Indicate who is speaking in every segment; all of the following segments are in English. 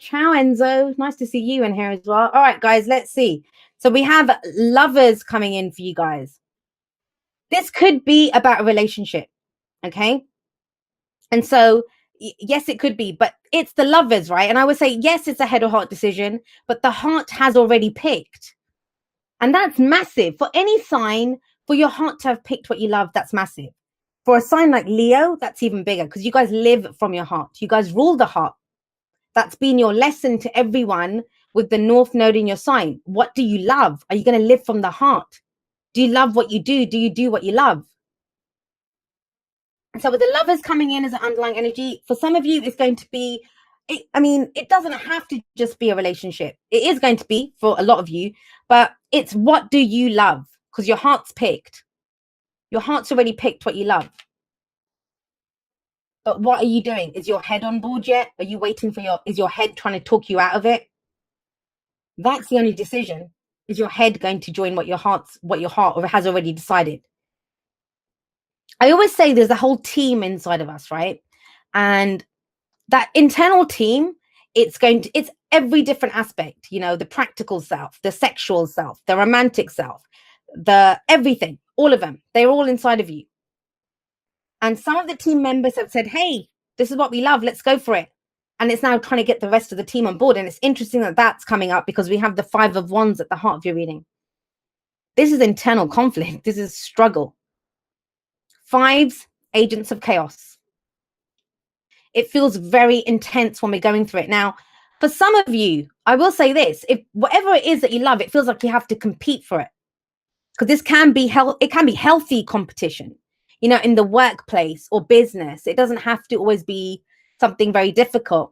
Speaker 1: Ciao, Enzo. Nice to see you in here as well. All right, guys, let's see. So we have lovers coming in for you guys. This could be about a relationship, okay? And so, yes, it could be, but it's the lovers, right? And I would say, yes, it's a head or heart decision, but the heart has already picked. And that's massive. For any sign, for your heart to have picked what you love, that's massive. For a sign like Leo, that's even bigger because you guys live from your heart. You guys rule the heart. That's been your lesson to everyone with the North Node in your sign. What do you love? Are you going to live from the heart? Do you love what you do? Do you do what you love? So with the lovers coming in as an underlying energy, for some of you, it's going to be, it doesn't have to just be a relationship. It is going to be for a lot of you, but it's what do you love? Because your heart's picked. Your heart's already picked what you love. But what are you doing? Is your head on board yet? Are you waiting for is your head trying to talk you out of it? That's the only decision. Is your head going to join what your heart has already decided? I always say there's a whole team inside of us, right? And that internal team, it's every different aspect, the practical self, the sexual self, the romantic self, the everything, all of them. They're all inside of you. And some of the team members have said, hey, this is what we love. Let's go for it. And it's now trying to get the rest of the team on board. And it's interesting that that's coming up because we have the 5 of Wands at the heart of your reading. This is internal conflict. This is struggle. 5s, agents of chaos. It feels very intense when we're going through it. Now, for some of you, I will say this, if whatever it is that you love, it feels like you have to compete for it. Because this can be healthy competition, in the workplace or business. It doesn't have to always be something very difficult.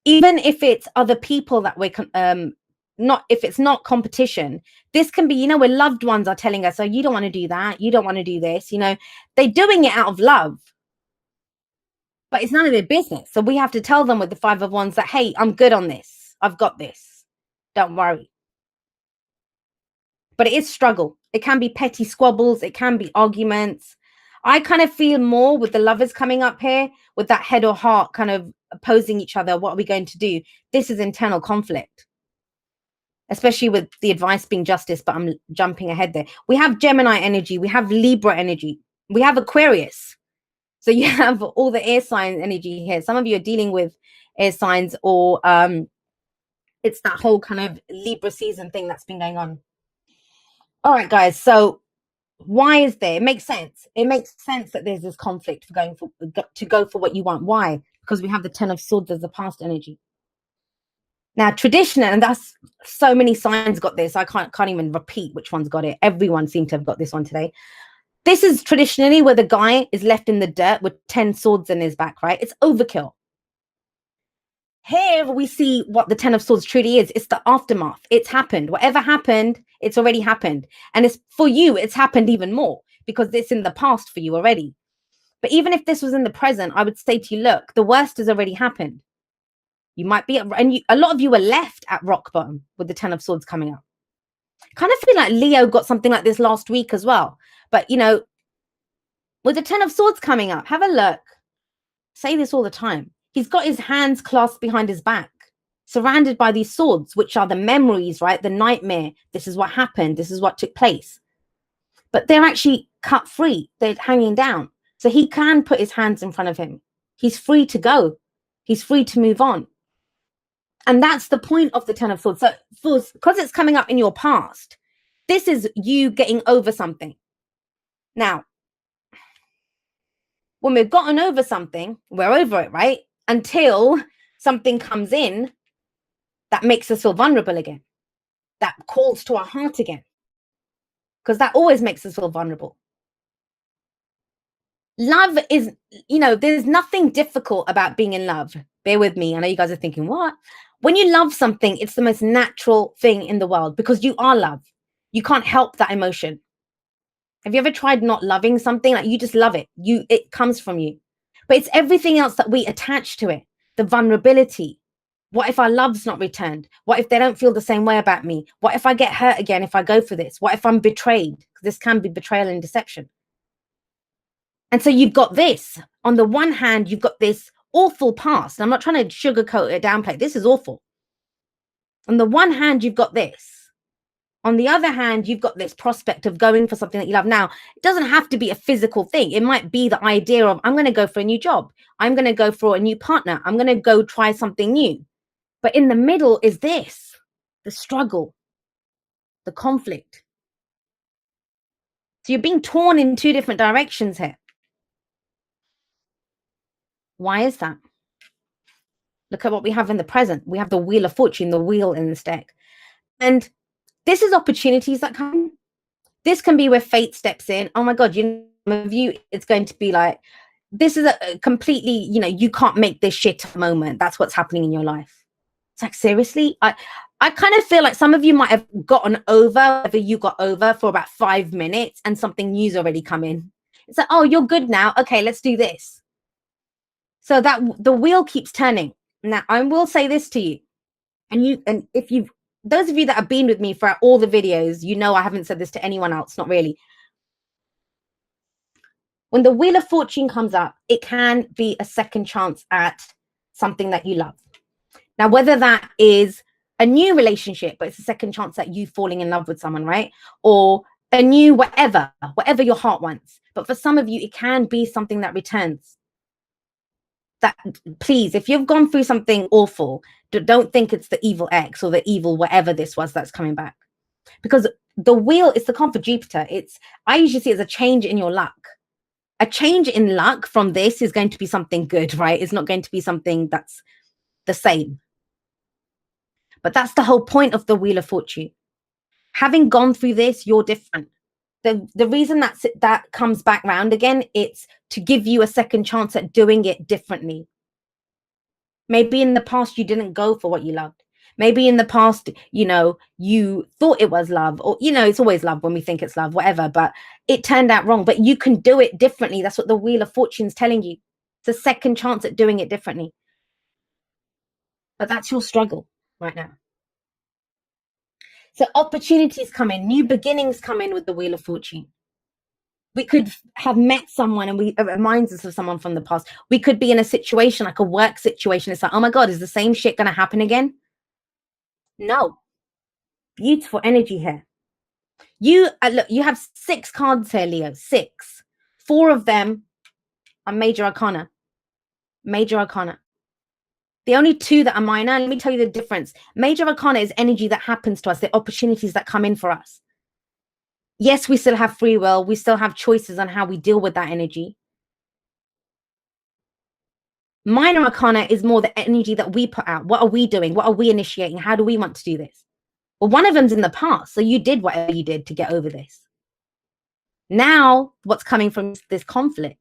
Speaker 1: Even if it's other people that we're if it's not competition, this can be, where loved ones are telling us, oh, you don't want to do that. You don't want to do this. They're doing it out of love. But it's none of their business. So we have to tell them with the 5 of Wands that, hey, I'm good on this. I've got this. Don't worry. But it is struggle. It can be petty squabbles. It can be arguments. I kind of feel more with the lovers coming up here, with that head or heart kind of opposing each other. What are we going to do? This is internal conflict, especially with the advice being justice, but I'm jumping ahead there. We have Gemini energy. We have Libra energy. We have Aquarius. So you have all the air sign energy here. Some of you are dealing with air signs or it's that whole kind of Libra season thing that's been going on. All right, guys. So why is there? It makes sense. It makes sense that there's this conflict to go for what you want. Why? Because we have the 10 of Swords as the past energy. Now, traditional, and that's so many signs got this. I can't even repeat which one's got it. Everyone seemed to have got this one today. This is traditionally where the guy is left in the dirt with 10 swords in his back, right? It's overkill. Here we see what the 10 of Swords truly is. It's the aftermath. It's happened. Whatever happened, it's already happened. And it's for you, it's happened even more because it's in the past for you already. But even if this was in the present, I would say to you, look, the worst has already happened. You might be, a lot of you are left at rock bottom with the 10 of Swords coming up. Kind of feel like Leo got something like this last week as well. But, with the 10 of Swords coming up, have a look. Say this all the time. He's got his hands clasped behind his back, surrounded by these swords, which are the memories, right? The nightmare. This is what happened. This is what took place. But they're actually cut free. They're hanging down. So he can put his hands in front of him. He's free to go. He's free to move on. And that's the point of the 10 of Swords. So because it's coming up in your past, this is you getting over something. Now, when we've gotten over something, we're over it, right? Until something comes in that makes us feel vulnerable again, that calls to our heart again, because that always makes us feel vulnerable. Love is, there's nothing difficult about being in love. Bear with me. I know you guys are thinking, what? When you love something, it's the most natural thing in the world because you are love. You can't help that emotion. Have you ever tried not loving something? Like you just love it. It comes from you. But it's everything else that we attach to it. The vulnerability. What if our love's not returned? What if they don't feel the same way about me? What if I get hurt again if I go for this? What if I'm betrayed? Because this can be betrayal and deception. And so you've got this. On the one hand, you've got this awful past. I'm not trying to sugarcoat it, downplay. This is awful. On the one hand, you've got this. On the other hand, you've got this prospect of going for something that you love. Now, it doesn't have to be a physical thing. It might be the idea of, I'm going to go for a new job. I'm going to go for a new partner. I'm going to go try something new. But in the middle is this, the struggle, the conflict. So you're being torn in two different directions here. Why is that? Look at what we have in the present. We have the Wheel of Fortune, the wheel in this deck. And this is opportunities that come. This can be where fate steps in. Oh my God, you know, view, it's going to be like, this is a completely, you know, you can't make this shit moment. That's what's happening in your life. It's like, seriously? I kind of feel like some of you might have gotten over whatever you got over for about 5 minutes and something new's already come in. It's like, oh, you're good now. Okay, let's do this. So that the wheel keeps turning. Now, I will say this to you. And if you've, those of you that have been with me for all the videos, you know I haven't said this to anyone else, not really. When the Wheel of Fortune comes up, it can be a second chance at something that you love. Now, whether that is a new relationship, but it's a second chance at you falling in love with someone, right? Or a new whatever your heart wants. But for some of you, it can be something that returns. That, please, if you've gone through something awful, don't think it's the evil ex or the evil whatever this was that's coming back. Because the wheel is the comp for Jupiter. I usually see it as a change in your luck. A change in luck from this is going to be something good, right? It's not going to be something that's the same. But that's the whole point of the Wheel of Fortune. Having gone through this, you're different. The reason that comes back round again, it's to give you a second chance at doing it differently. Maybe in the past you didn't go for what you loved. Maybe in the past, you know, you thought it was love, or, you know, it's always love when we think it's love, whatever, but it turned out wrong. But you can do it differently. That's what the Wheel of Fortune is telling you. It's a second chance at doing it differently. But that's your struggle right now. So opportunities come in, new beginnings come in with the Wheel of Fortune. We could have met someone and it reminds us of someone from the past. We could be in a situation, like a work situation. It's like, oh my God, is the same shit going to happen again? No. Beautiful energy here. Look, you have 6 cards here, Leo. 6. 4 of them are major arcana. Major arcana. The only 2 that are minor, let me tell you the difference. Major arcana is energy that happens to us, the opportunities that come in for us. Yes, we still have free will. We still have choices on how we deal with that energy. Minor arcana is more the energy that we put out. What are we doing? What are we initiating? How do we want to do this? Well, one of them's in the past. So you did whatever you did to get over this. Now, what's coming from this conflict?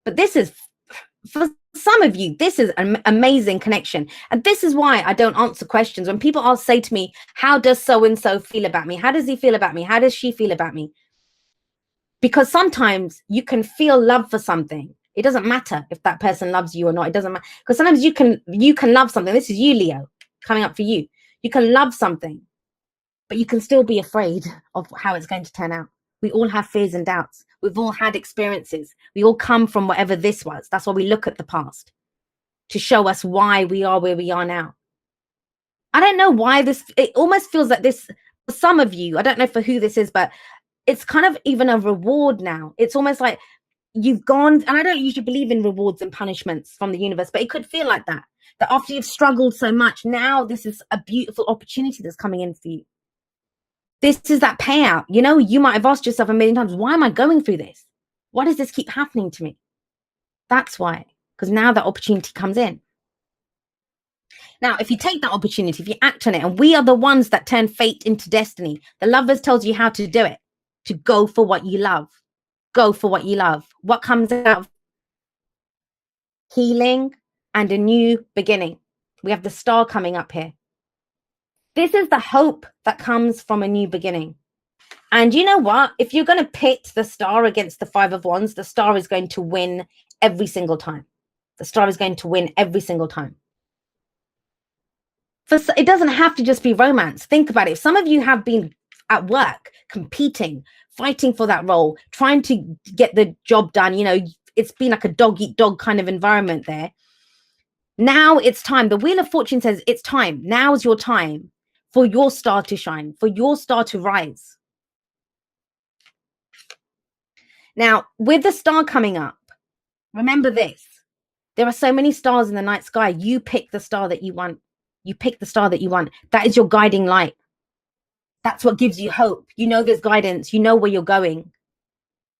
Speaker 1: But this is, for some of you, this is an amazing connection. And this is why I don't answer questions. When people say to me, how does so-and-so feel about me? How does he feel about me? How does she feel about me? Because sometimes you can feel love for something. It doesn't matter if that person loves you or not. It doesn't matter. Because sometimes you can love something. This is you, Leo, coming up for you. You can love something, but you can still be afraid of how it's going to turn out. We all have fears and doubts. We've all had experiences. We all come from whatever this was. That's why we look at the past, to show us why we are where we are now. I don't know why it almost feels like this, for some of you, I don't know for who this is, but it's kind of even a reward now. It's almost like you've gone, and I don't usually believe in rewards and punishments from the universe, but it could feel like that after you've struggled so much, now this is a beautiful opportunity that's coming in for you. This is that payout. You know, you might have asked yourself a million times, why am I going through this? Why does this keep happening to me? That's why, because now that opportunity comes in. Now, if you take that opportunity, if you act on it, and we are the ones that turn fate into destiny, the Lovers tells you how to do it, to go for what you love. Go for what you love. What comes out of healing and a new beginning? We have the Star coming up here. This is the hope that comes from a new beginning. And you know what? If you're going to pit the Star against the 5 of Wands, the Star is going to win every single time. The Star is going to win every single time. It doesn't have to just be romance. Think about it. Some of you have been at work, competing, fighting for that role, trying to get the job done, you know, it's been like a dog eat dog kind of environment there. Now it's time. The Wheel of Fortune says it's time. Now's your time for your star to shine, for your star to rise. Now, with the star coming up, remember this. There are so many stars in the night sky. You pick the star that you want. You pick the star that you want. That is your guiding light. That's what gives you hope. You know there's guidance. You know where you're going.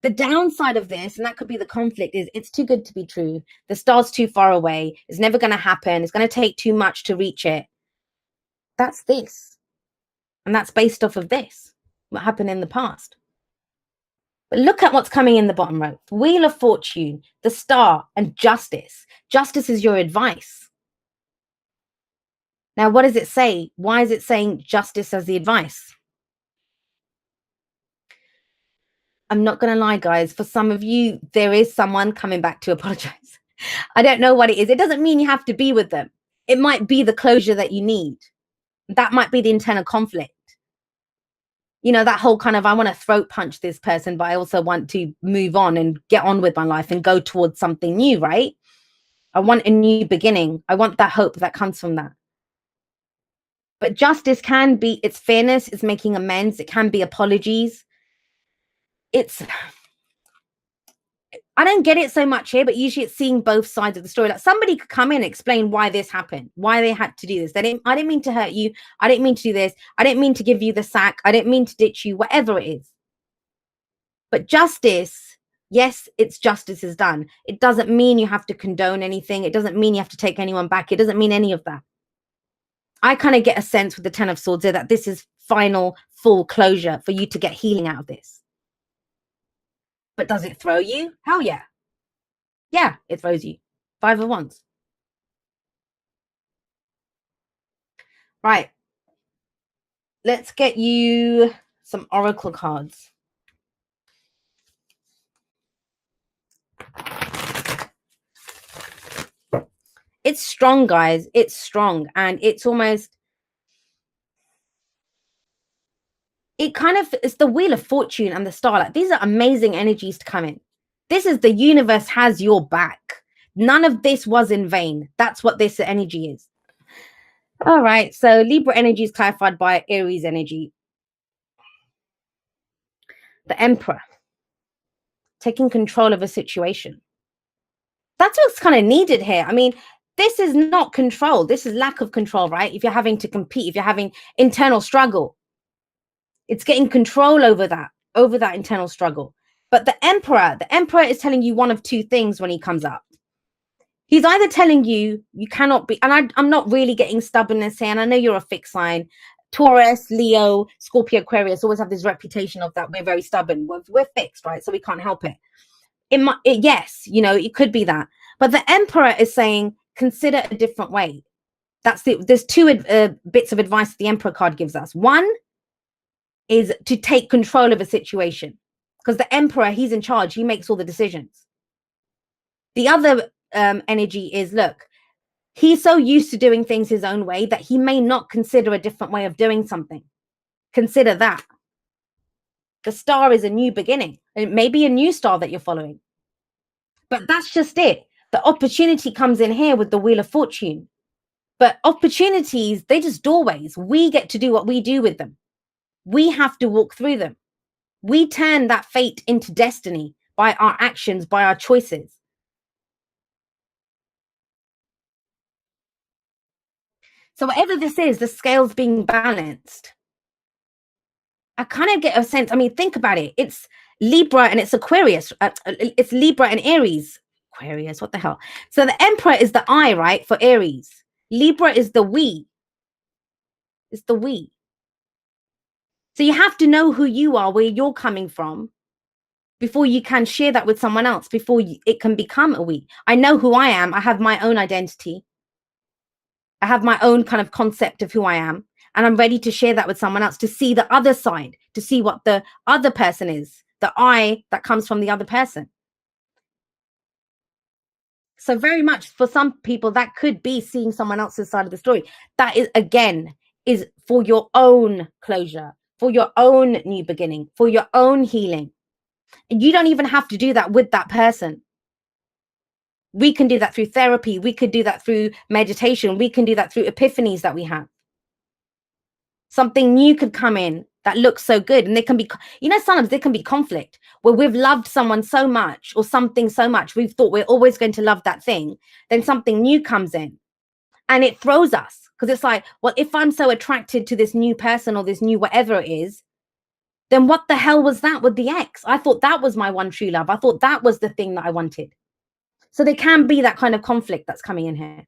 Speaker 1: The downside of this, and that could be the conflict, is it's too good to be true. The star's too far away. It's never going to happen. It's going to take too much to reach it. That's this. And that's based off of this, what happened in the past. But look at what's coming in the bottom row. Wheel of Fortune, the star, and justice. Justice is your advice. Now, what does it say? Why is it saying justice as the advice? I'm not going to lie, guys. For some of you, there is someone coming back to apologize. I don't know what it is. It doesn't mean you have to be with them. It might be the closure that you need. That might be the internal conflict. You know, that whole kind of, I want to throat punch this person, but I also want to move on and get on with my life and go towards something new, right? I want a new beginning. I want that hope that comes from that. But justice can be, it's fairness, it's making amends, it can be apologies. I don't get it so much here, but usually it's seeing both sides of the story. Like somebody could come in and explain why this happened, why they had to do this. I didn't mean to hurt you. I didn't mean to do this. I didn't mean to give you the sack. I didn't mean to ditch you, whatever it is. But justice, yes, it's justice is done. It doesn't mean you have to condone anything. It doesn't mean you have to take anyone back. It doesn't mean any of that. I kind of get a sense with the Ten of Swords there that this is final, full closure for you to get healing out of this. But does it throw you? Hell yeah. Yeah, it throws you. 5 of Wands. Right. Let's get you some oracle cards. It's strong, guys. It's strong. And it's almost, it kind of, it's the Wheel of Fortune and the star. Like, these are amazing energies to come in. This is the universe has your back. None of this was in vain. That's what this energy is. All right. So Libra energy is clarified by Aries energy. The Emperor. Taking control of a situation. That's what's kind of needed here. I mean, this is not control. This is lack of control, right? If you're having to compete, if you're having internal struggle, it's getting control over that internal struggle. But the Emperor is telling you one of two things when he comes up. He's either telling you cannot be, and I'm not really getting stubbornness here, and I know you're a fixed sign. Taurus, Leo, Scorpio, Aquarius always have this reputation of that we're very stubborn. We're fixed, right? So we can't help it. Yes, you know, it could be that. But the Emperor is saying, consider a different way. There's two bits of advice the Emperor card gives us. One is to take control of a situation, because the Emperor, he's in charge. He makes all the decisions. The other energy is, look, he's so used to doing things his own way that he may not consider a different way of doing something. Consider that. The star is a new beginning. It may be a new star that you're following. But that's just it. The opportunity comes in here with the Wheel of Fortune. But opportunities, they're just doorways. We get to do what we do with them. We have to walk through them. We turn that fate into destiny by our actions, by our choices. So whatever this is, the scale's being balanced. I kind of get a sense, I mean, think about it. It's Libra and it's Aquarius. It's Libra and Aries. Aquarius, what the hell? So the Emperor is the I, right, for Aries. Libra is the we. It's the we. So you have to know who you are, where you're coming from, before you can share that with someone else, before it can become a we. I know who I am. I have my own identity. I have my own kind of concept of who I am. And I'm ready to share that with someone else, to see the other side, to see what the other person is, the I that comes from the other person. So very much for some people, that could be seeing someone else's side of the story. That is, again, is for your own closure, for your own new beginning, for your own healing. And you don't even have to do that with that person. We can do that through therapy. We could do that through meditation. We can do that through epiphanies that we have. Something new could come in that looks so good. And there can be, you know, sometimes there can be conflict where we've loved someone so much or something so much, we've thought we're always going to love that thing. Then something new comes in and it throws us, because it's like, well, if I'm so attracted to this new person or this new whatever it is, then what the hell was that with the ex? I thought that was my one true love. I thought that was the thing that I wanted. So there can be that kind of conflict that's coming in here.